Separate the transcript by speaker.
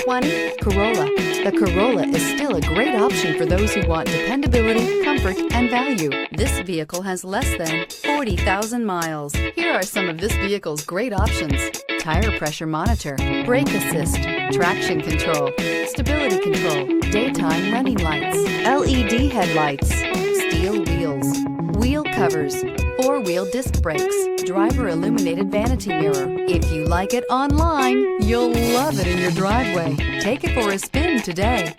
Speaker 1: 2020 Corolla. The Corolla is still a great option for those who want dependability, comfort, and value. This vehicle has less than 40,000 miles. Here are some of this vehicle's great options: tire pressure monitor, brake assist, traction control, stability control, daytime running lights, LED headlights, steel wheels, wheel covers, four-wheel disc brakes, driver illuminated vanity mirror. If you like it online, you'll love it in your driveway. Take it for a spin today.